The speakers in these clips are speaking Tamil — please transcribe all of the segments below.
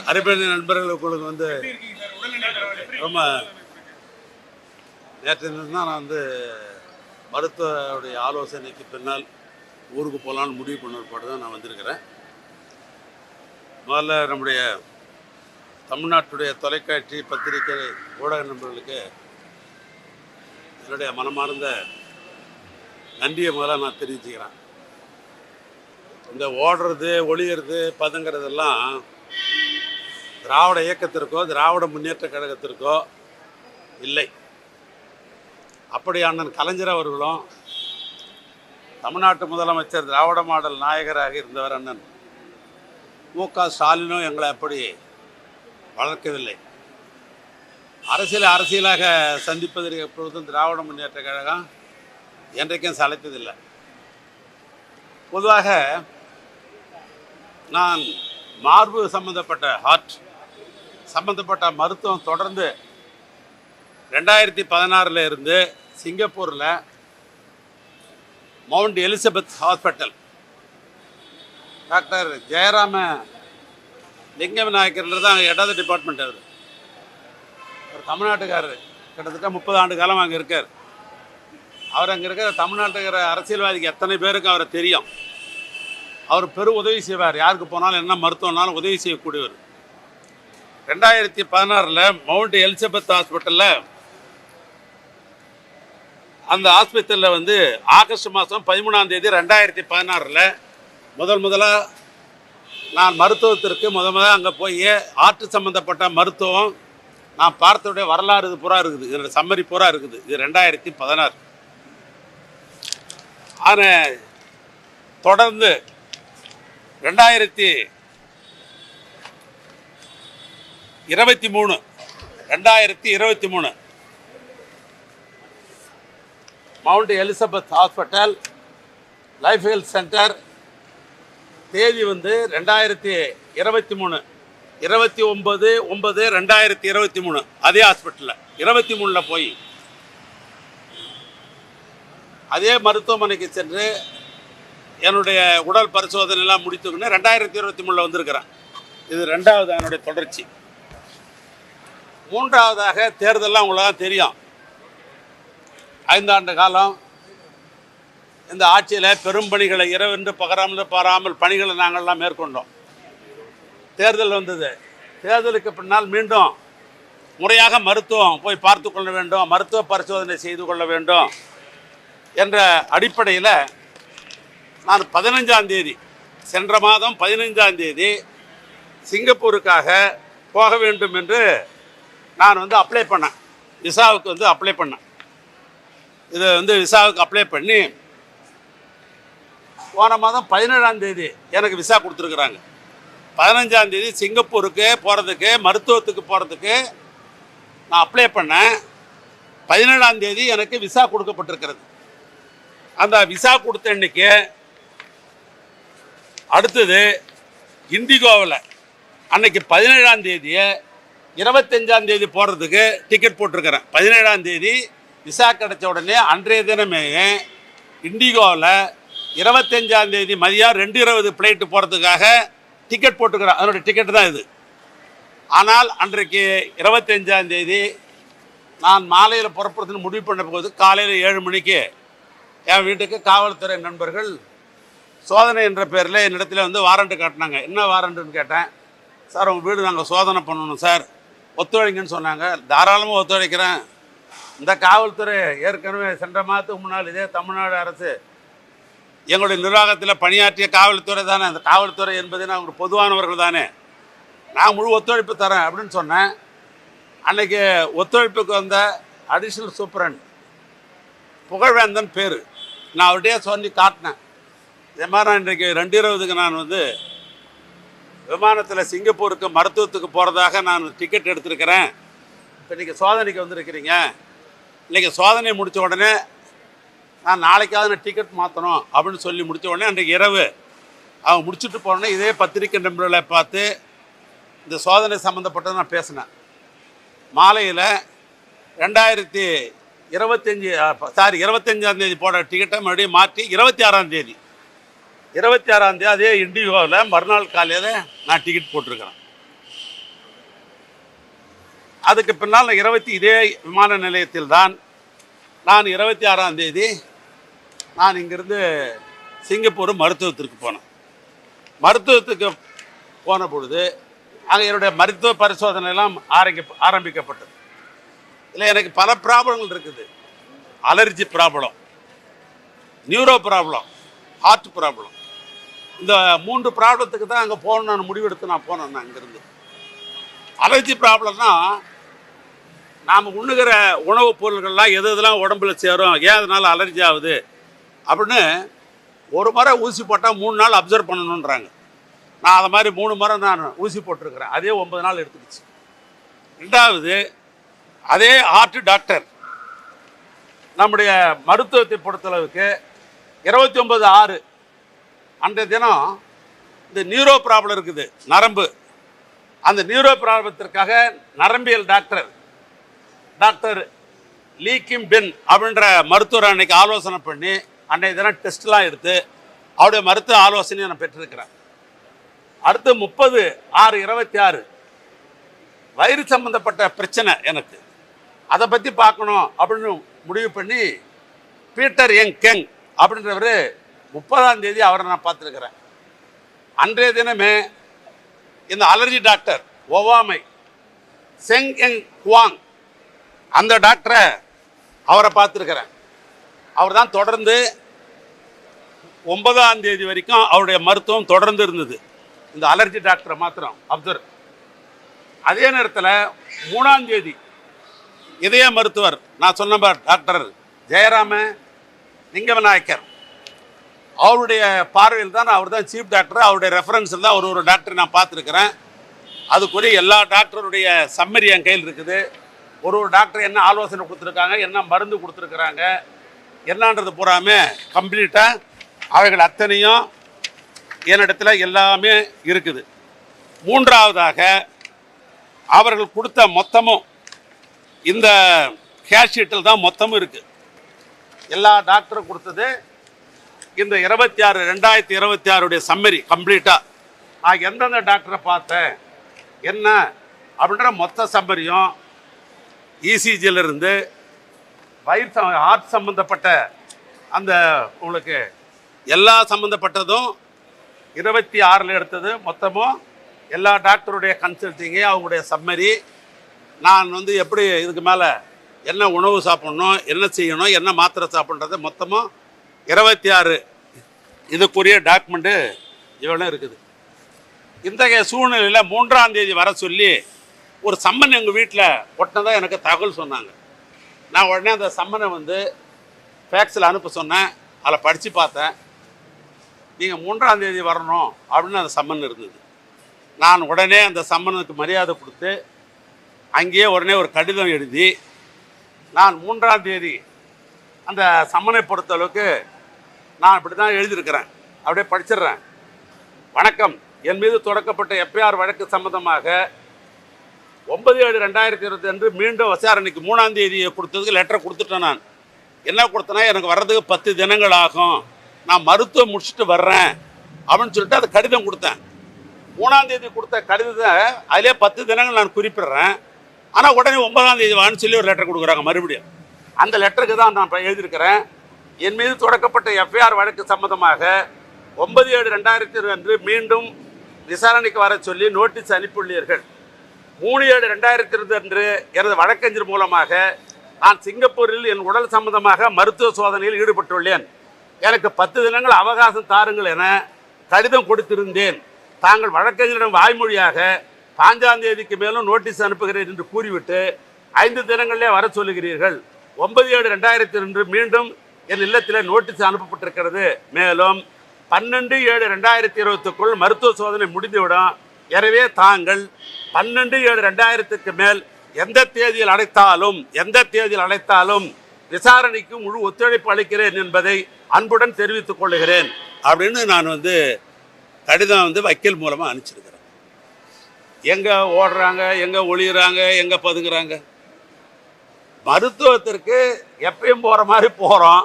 அரைப்பணி நண்பர்கள் உங்களுக்கு ரொம்ப நேற்று தான் நான் மருத்துவருடைய ஆலோசனைக்கு பின்னால் ஊருக்கு போகலான்னு முடிவு பண்ண தான் நான் வந்திருக்கிறேன். முதல்ல நம்முடைய தமிழ்நாட்டுடைய தொலைக்காட்சி பத்திரிகை ஊடக நண்பர்களுக்கு என்னுடைய மனமார்ந்த நன்றியை முதல்ல நான் தெரிவிச்சுக்கிறேன். இந்த ஓடுறது ஒளியறது பதுங்கிறதெல்லாம் திராவிட இயக்கத்திற்கோ திராவிட முன்னேற்ற கழகத்திற்கோ இல்லை. அப்படி அண்ணன் கலைஞர் அவர்களும் தமிழ்நாட்டு முதலமைச்சர் திராவிட மாடல் நாயகராக இருந்தவர் அண்ணன் மு.க. ஸ்டாலினும் எங்களை அப்படி வளர்க்கவில்லை. அரசியலாக சந்திப்பதற்கு எப்பொழுதும் திராவிட முன்னேற்ற கழகம் என்றைக்கும் சளைத்ததில்லை. பொதுவாக நான் மார்பு சம்பந்தப்பட்ட ஹார்ட் சம்பந்தப்பட்ட மருத்துவம் தொடர்ந்து 2016 இருந்து சிங்கப்பூரில் mount Elizabeth hospital doctor Jayarama லிங்க விநாயகர் தான் இடது டிபார்ட்மெண்ட். அவர் ஒரு தமிழ்நாட்டுக்காரர், கிட்டத்தட்ட 30 ஆண்டு காலம் அங்கே இருக்கார். அவர் அங்கே இருக்கிற தமிழ்நாட்டுக்கிற அரசியல்வாதிக்கு எத்தனை பேருக்கு அவரை தெரியும். அவர் பெரும் உதவி செய்வார். யாருக்கு போனாலும் என்ன மருத்துவம்னாலும் உதவி செய்யக்கூடியவர். 2016 மவுண்ட் எலிசபெத் ஹாஸ்பிட்டலில் அந்த ஆஸ்பத்திரியில் ஆகஸ்ட் மாதம் 13ஆம் தேதி 2016 முதலாக நான் மருத்துவத்திற்கு முதல் அங்கே போய் ஆற்று சம்மந்தப்பட்ட மருத்துவம் நான் பார்த்தோடைய வரலாறு இது பூரா இருக்குது. இதோட சம்மரி பூரா இருக்குது. இது 2016. ஆனால் தொடர்ந்து 2023 mount Elizabeth hospital life health centre தேதி 2023 29/9/2023 அதே ஹாஸ்பிட்டலில் 23 போய் அதே மருத்துவமனைக்கு சென்று என்னுடைய உடல் பரிசோதனைலாம் முடித்துக்கொண்டு 2023 வந்திருக்கிறேன். இது 2வது என்னுடைய தொடர்ச்சி. 3வதாக தேர்தலாம் உங்களுக்கு தெரியும். 5 ஆண்டு காலம் இந்த ஆட்சியில் பெரும் பணிகளை இரவென்று பாராமல் பணிகளை நாங்கள்லாம் மேற்கொண்டோம். தேர்தல் வந்தது. தேர்தலுக்கு பின்னால் மீண்டும் முறையாக மருத்துவம் போய் பார்த்து கொள்ள வேண்டும், மருத்துவ பரிசோதனை செய்து கொள்ள வேண்டும் என்ற அடிப்படையில் நான் 15ஆம் தேதி சென்ற மாதம் 15ஆம் தேதி சிங்கப்பூருக்காக போக வேண்டும் என்று நான் அப்ளை பண்ணேன். விசாவுக்கு அப்ளை பண்ணேன். இது விசாவுக்கு அப்ளை பண்ணி போன மாதம் 17ஆம் தேதி எனக்கு விசா கொடுத்துருக்குறாங்க. 15ஆம் தேதி சிங்கப்பூருக்கு போகிறதுக்கு மருத்துவத்துக்கு போகிறதுக்கு நான் அப்ளை பண்ணேன். 17ஆம் தேதி எனக்கு விசா கொடுக்கப்பட்டிருக்கிறது. அந்த விசா கொடுத்த அன்னைக்கு அடுத்தது இண்டிகோவில் அன்னைக்கு 17ஆம் தேதியை 25ஆம் தேதி போகிறதுக்கு டிக்கெட் போட்டிருக்கிறேன். 17ஆம் தேதி விசா கிடைச்ச உடனே அன்றைய தினமே இண்டிகோவில் 25ஆம் தேதி மதியம் 2:20 ஃப்ளைட்டு போகிறதுக்காக டிக்கெட் போட்டுக்கிறேன். அதனுடைய டிக்கெட் தான் இது. ஆனால் அன்றைக்கு 25ஆம் தேதி நான் மாலையில் புறப்படுறதுன்னு முடிவு பண்ண போது காலையில் 7 மணிக்கு என் வீட்டுக்கு காவல்துறை நண்பர்கள் சோதனை என்ற பேரில் என்னிடத்தில் வாரண்ட்டு காட்டினாங்க. என்ன வாரண்ட்டுன்னு கேட்டேன். சார் உங்கள் வீடு நாங்கள் சோதனை பண்ணணும் சார், ஒத்துழைங்கன்னு சொன்னாங்க. தாராளமாக ஒத்துழைக்கிறேன். இந்த காவல்துறை ஏற்கனவே சென்ற மாதத்துக்கு முன்னால் இதே தமிழ்நாடு அரசு எங்களுடைய நிர்வாகத்தில் பணியாற்றிய காவல்துறை தானே. அந்த காவல்துறை என்பது அவங்க பொதுவானவர்கள் தானே, நான் முழு ஒத்துழைப்பு தரேன் அப்படின்னு சொன்னேன். அன்றைக்கி ஒத்துழைப்புக்கு வந்த அடிஷ்னல் சூப்பரண்ட் புகழ்வேந்தன் பேர், நான் அவர்கிட்டயே சொல்லி காட்டினேன். இதே மாதிரி நான் இன்றைக்கு 2:20க்கு நான் விமானத்தில் சிங்கப்பூருக்கு மருத்துவத்துக்கு போகிறதாக நான் டிக்கெட் எடுத்திருக்கிறேன். இப்போ இன்றைக்கி சோதனைக்கு வந்திருக்கிறீங்க. இன்றைக்கி சோதனை முடித்த உடனே நான் நாளைக்காவது நான் டிக்கெட் மாற்றணும் அப்படின்னு சொல்லி முடித்த உடனே அன்றைக்கு இரவு அவங்க முடிச்சுட்டு போனோடனே இதே பத்திரிக்கை நண்பர்களை பார்த்து இந்த சோதனை சம்மந்தப்பட்டது நான் பேசினேன். மாலையில் 25ஆம் தேதி போட டிக்கெட்டை மறுபடியும் மாற்றி 26ஆம் தேதி அதே இண்டிகோவில் மறுநாள் காலையில் நான் டிக்கெட் போட்டிருக்கிறேன். அதுக்கு பின்னால் இதே விமான நிலையத்தில் தான் நான் 26ஆம் தேதி நான் இங்கிருந்து சிங்கப்பூர் மருத்துவத்திற்கு போனேன். மருத்துவத்துக்கு போன பொழுது அங்கே என்னுடைய மருத்துவ பரிசோதனை எல்லாம் ஆரம்பிக்கப்பட்டது. இல்லை, எனக்கு பல ப்ராப்ளங்கள் இருக்குது. Allergy problem, neuro problem, heart problem. இந்த 3 ப்ராப்ளத்துக்கு தான் அங்கே போகணும்னு முடிவெடுத்து நான் போனேன். நான் இங்கேருந்து அலர்ஜி ப்ராப்ளம்னா நாம் உண்ணுகிற உணவுப் பொருள்கள்லாம் எதெல்லாம் உடம்புல சேரும், ஏன் அதனால் அலர்ஜி ஆகுது அப்படின்னு ஒரு முறை ஊசி போட்டால் 3 நாள் அப்சர்வ் பண்ணணுன்றாங்க. நான் அதை மாதிரி 3 முறை நான் ஊசி போட்டிருக்கிறேன். அதே 9 நாள் எடுத்துக்கிச்சு. ரெண்டாவது, அதே ஹார்ட் டாக்டர் நம்முடைய மருத்துவத்தை பொறுத்தளவுக்கு 29/6 அன்றைய தினம் இந்த நியூரோ ப்ராப்ளம் இருக்குது, நரம்பு. அந்த நியூரோ ப்ராப்ளத்திற்காக நரம்பியல் டாக்டர் லீ கிம் பென் அப்படின்ற மருத்துவர் அன்னைக்கு ஆலோசனை பண்ணி அன்றைய தினம் டெஸ்ட்லாம் எடுத்து அவருடைய மருத்துவ ஆலோசனையை நான் பெற்றிருக்கிறேன். அடுத்து 30/6/26 வயிறு சம்பந்தப்பட்ட பிரச்சனை எனக்கு, அதை பற்றி பார்க்கணும் அப்படின்னு முடிவு பண்ணி பீட்டர் யங் கெங் அப்படின்றவர் 30ஆம் தேதி அவரை நான் பார்த்துருக்கிறேன். அன்றைய தினமே இந்த அலர்ஜி டாக்டர் ஒவ்வாமை செங் எங் குவாங் அந்த டாக்டரை அவரை பார்த்துருக்கிறேன். அவர் தான் தொடர்ந்து 9ஆம் தேதி வரைக்கும் அவருடைய மருத்துவம் தொடர்ந்து இருந்தது. இந்த அலர்ஜி டாக்டரை மாத்திரம் அப்சர்வ். அதே நேரத்தில் 3ஆம் தேதி இதய மருத்துவர் நான் சொன்ன டாக்டர் ஜெயராம லிங்கவிநாயக்கர் அவருடைய பார்வையில் தான், அவர் தான் சீஃப் டாக்டர். அவருடைய ரெஃபரன்ஸில் தான் ஒரு டாக்டர் நான் பார்த்துருக்கிறேன். அதுக்குரிய எல்லா டாக்டருடைய சம்மரி என் கையில் இருக்குது. ஒரு டாக்டர் என்ன ஆலோசனை கொடுத்துருக்காங்க, என்ன மருந்து கொடுத்துருக்குறாங்க, என்னன்றது பூராமே கம்ப்ளீட்டாக அவைகள் அத்தனையும் என்னிடத்தில் எல்லாமே இருக்குது. 3ஆவதாக அவர்கள் கொடுத்த மொத்தமும் இந்த கேஷ் ஷீட்டில் தான் மொத்தமும் இருக்குது. எல்லா டாக்டரும் கொடுத்தது இந்த 26/2026 சம்மரி கம்ப்ளீட்டாக. நான் எந்தெந்த டாக்டரை பார்த்தேன் என்ன அப்படின்ற மொத்த சம்மரியும் இசிஜியிலிருந்து வயிறு ஹார்ட் சம்மந்தப்பட்ட அந்த உங்களுக்கு எல்லா சம்மந்தப்பட்டதும் 26 எடுத்தது மொத்தமும் எல்லா டாக்டருடைய கன்சல்ட்டிங்கு அவங்களுடைய சம்மரி. நான் எப்படி இதுக்கு மேலே என்ன உணவு சாப்பிட்ணும், என்ன செய்யணும், என்ன மாத்திரை சாப்பிட்றது மொத்தமும் 26 இதுக்குரிய டாக்குமெண்ட்டு இவ்வளோ இருக்குது. இத்தகைய சூழ்நிலையில் 3ஆம் தேதி வர சொல்லி ஒரு சம்மன் எங்கள் வீட்டில் ஒட்டினதாக எனக்கு தகவல் சொன்னாங்க. நான் உடனே அந்த சம்மனை ஃபேக்ஸில் அனுப்ப சொன்னேன். அதில் படித்து பார்த்தேன். நீங்கள் 3ஆம் தேதி வரணும் அப்படின்னு அந்த சம்மன் இருந்தது. நான் உடனே அந்த சம்மனுக்கு மரியாதை கொடுத்து அங்கேயே உடனே ஒரு கடிதம் எழுதி நான் 3ஆம் தேதி அந்த சம்மனை பொறுத்தளவுக்கு நான் இப்படி தான் எழுதியிருக்கிறேன். அப்படியே படிச்சிடுறேன். வணக்கம், என் மீது தொடக்கப்பட்ட எஃப்ஐஆர் வழக்கு சம்பந்தமாக 9/7/2020 அன்று மீண்டும் விசாரணைக்கு 3ஆம் தேதியை கொடுத்ததுக்கு லெட்டர் கொடுத்துட்டேன். நான் என்ன கொடுத்தேன்னா, எனக்கு வர்றதுக்கு 10 தினங்கள் ஆகும், நான் மருத்துவம் முடிச்சுட்டு வர்றேன் அப்படின்னு சொல்லிட்டு அது கடிதம் கொடுத்தேன். 3ஆம் தேதி கொடுத்த கடிதத்தை அதிலே 10 தினங்கள் நான் குறிப்பிடுறேன். ஆனால் உடனே 9ஆம் தேதி வான்னு சொல்லி ஒரு லெட்டர் கொடுக்குறாங்க மறுபடியும். அந்த லெட்டருக்கு தான் நான் எழுதியிருக்கிறேன். என் மீது தொடக்கப்பட்ட எஃப்ஐஆர் வழக்கு சம்பந்தமாக 9/7/2020 அன்று மீண்டும் விசாரணைக்கு வர சொல்லி நோட்டீஸ் அனுப்பியுள்ளீர்கள். 3/7/2020 அன்று எனது வழக்கறிஞர் மூலமாக நான் சிங்கப்பூரில் என் உடல் சம்பந்தமாக மருத்துவ சோதனையில் ஈடுபட்டுள்ளேன். எனக்கு 10 தினங்கள் அவகாசம் தாருங்கள் என கடிதம் கொடுத்திருந்தேன். தாங்கள் வழக்கறிஞரிடம் வாய்மொழியாக 5ஆம் தேதிக்கு மேலும் நோட்டீஸ் அனுப்புகிறேன் என்று கூறிவிட்டு 5 தினங்களிலே வர சொல்லுகிறீர்கள். 9/7/2002 மீண்டும் என் இல்லத்தில் நோட்டீஸ் அனுப்பப்பட்டிருக்கிறது. மேலும் 12/7/2020 மருத்துவ சோதனை முடிந்துவிடும். எனவே தாங்கள் 12/7/2000 மேல் எந்த தேதியில் அழைத்தாலும் விசாரணைக்கு முழு ஒத்துழைப்பு அளிக்கிறேன் என்பதை அன்புடன் தெரிவித்துக் கொள்கிறேன் அப்படின்னு நான் கடிதம் வக்கீல் மூலமாக அனுப்பிச்சிருக்கிறேன். எங்கே ஓடுறாங்க, எங்கே ஒளிகிறாங்க, எங்கே பதுங்குறாங்க? மருத்துவத்திற்கு எப்பயும் போகிற மாதிரி போகிறோம்.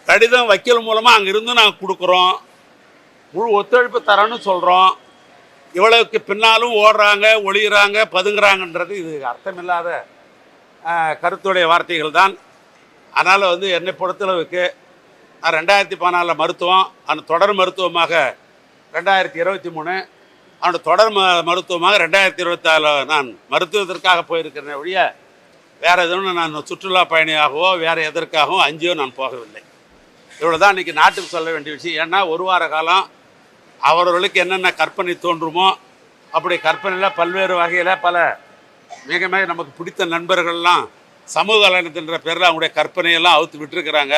கடிதம் வக்கீல் மூலமாக அங்கே இருந்து நாங்கள் கொடுக்குறோம். முழு ஒத்துழைப்பு தரேன்னு சொல்கிறோம். இவ்வளவுக்கு பின்னாலும் ஓடுறாங்க, ஒளிகிறாங்க, பதுங்குறாங்கன்றது இது அர்த்தமில்லாத கருத்துடைய வார்த்தைகள் தான். அதனால் வந்து என்னை பொறுத்தளவுக்கு நான் 2014 மருத்துவம், அந்த தொடர் மருத்துவமாக 2023, அவனோட தொடர் மருத்துவமாக 2024 நான் மருத்துவத்திற்காக போயிருக்கிறேன் ஒழிய வேறு எதுவும் நான் சுற்றுலா பயணியாகவோ வேறு எதற்காகவும் அங்கேயோ நான் போகவில்லை. இவ்வளோ தான் இன்றைக்கி நாட்டுக்கு சொல்ல வேண்டிய விஷயம். ஏன்னா ஒரு வார காலம் அவர்களுக்கு என்னென்ன கற்பனை தோன்றுமோ அப்படி கற்பனையில் பல்வேறு வகையில் பல மிக மிக நமக்கு பிடித்த நண்பர்கள்லாம் சமூக வலைத்தளத்தின்ற பேரில் அவங்களுடைய கற்பனையெல்லாம் அவுத்து விட்டுருக்கிறாங்க.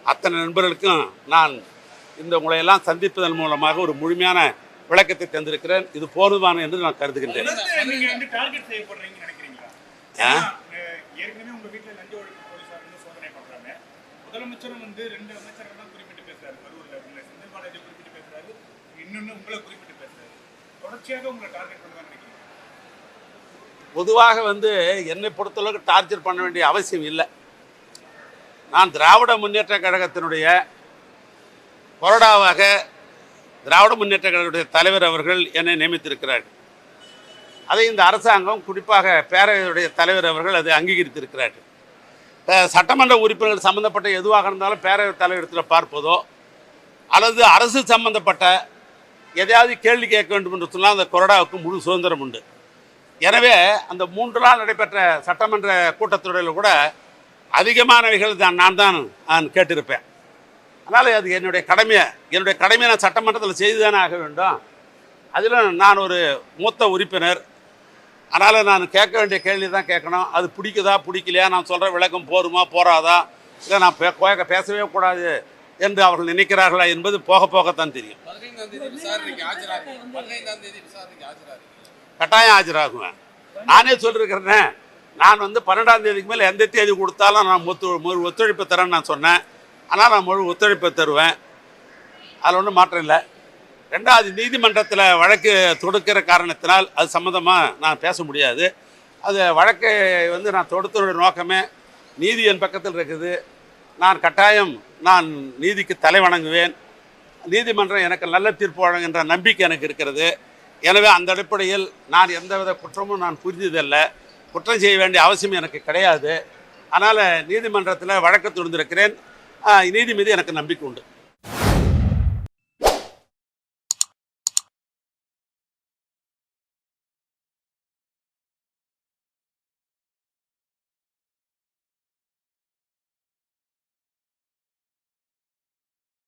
அத்தனை நண்பர்களுக்கும் நான் இந்த உங்களையெல்லாம் சந்திப்பதன் மூலமாக ஒரு முழுமையான விளக்கத்தை தந்திருக்கிறேன். இது போதுமான என்று நான் கருதுகின்றேன். முதலமைச்சரும் வந்து 2 அமைச்சர்கள் தான் குறிப்பிட்டு பேசுறாரு. செந்தில் பாலாஜி குறிப்பிட்டு பேசுறாரு, இன்னொன்னு உங்களை குறிப்பிட்டு பேசுறாரு. தொடர்ச்சியாக உங்களை டார்கெட் பண்ண தான் நினைக்கிறீங்க? பொதுவாக வந்து என்னை பொறுத்தளவுக்கு டார்ச்சர் பண்ண வேண்டிய அவசியம் இல்லை. நான் திராவிட முன்னேற்ற கழகத்தினுடைய கொறடாவாக திராவிட முன்னேற்ற கழகத்துடைய தலைவர் அவர்கள் என்னை நியமித்திருக்கிறார்கள். அதை இந்த அரசாங்கம் குறிப்பாக பேரவையுடைய தலைவர் அவர்கள் அதை அங்கீகரித்திருக்கிறார்கள். சட்டமன்ற உறுப்பினர்கள் சம்பந்தப்பட்ட எதுவாக இருந்தாலும் பேரவைத் தலைவரிடத்தில் பார்ப்பதோ அல்லது அரசு சம்பந்தப்பட்ட எதையாவது கேள்வி கேட்க வேண்டும் என்று சொன்னால் அந்த கொறடாவுக்கு முழு சுதந்திரம் உண்டு. எனவே அந்த 3 நாள் நடைபெற்ற சட்டமன்ற கூட்டத்தொடரில் கூட அதிகமானவைகள் நான் கேட்டிருப்பேன். அதனால் அது என்னுடைய கடமையை நான் சட்டமன்றத்தில் செய்து தானே ஆக வேண்டும். அதில் நான் ஒரு மூத்த உறுப்பினர். அதனால் நான் கேட்க வேண்டிய கேள்வி தான் கேட்கணும். அது பிடிக்குதா பிடிக்கலையா, நான் சொல்கிற விளக்கம் போருமா போராதா, இல்லை நான் பேசவே கூடாது என்று அவர்கள் நினைக்கிறார்களா என்பது போக போகத்தான் தெரியும். கட்டாயம் ஆஜராகுவேன். நானே சொல்லியிருக்கிறேன்னே, நான் வந்து 12ஆம் தேதிக்கு மேலே எந்த தேதி கொடுத்தாலும் நான் ஒத்துழைப்பு தரேன்னு நான் சொன்னேன். ஆனால் நான் முழு ஒத்துழைப்பு தருவேன். அதில் ஒன்றும் மாற்றம் இல்லை. 2வது, நீதிமன்றத்தில் வழக்கு தொடுக்கிற காரணத்தினால் அது சம்மந்தமாக நான் பேச முடியாது. அது வழக்கை வந்து நான் தொடுத்தோட நோக்கமே நீதி என் பக்கத்தில் இருக்குது. நான் கட்டாயம் நீதிக்கு தலை வணங்குவேன். நீதிமன்றம் எனக்கு நல்ல தீர்ப்பு வழங்குகின்ற நம்பிக்கை எனக்கு இருக்கிறது. எனவே அந்த அடிப்படையில் நான் எந்தவித குற்றமும் நான் புரிஞ்சதில்லை. குற்றம் செய்ய வேண்டிய அவசியம் எனக்கு கிடையாது. அதனால் நீதிமன்றத்தில் வழக்கு தொடுத்திருக்கிறேன். நீதி மீது எனக்கு நம்பிக்கை உண்டு.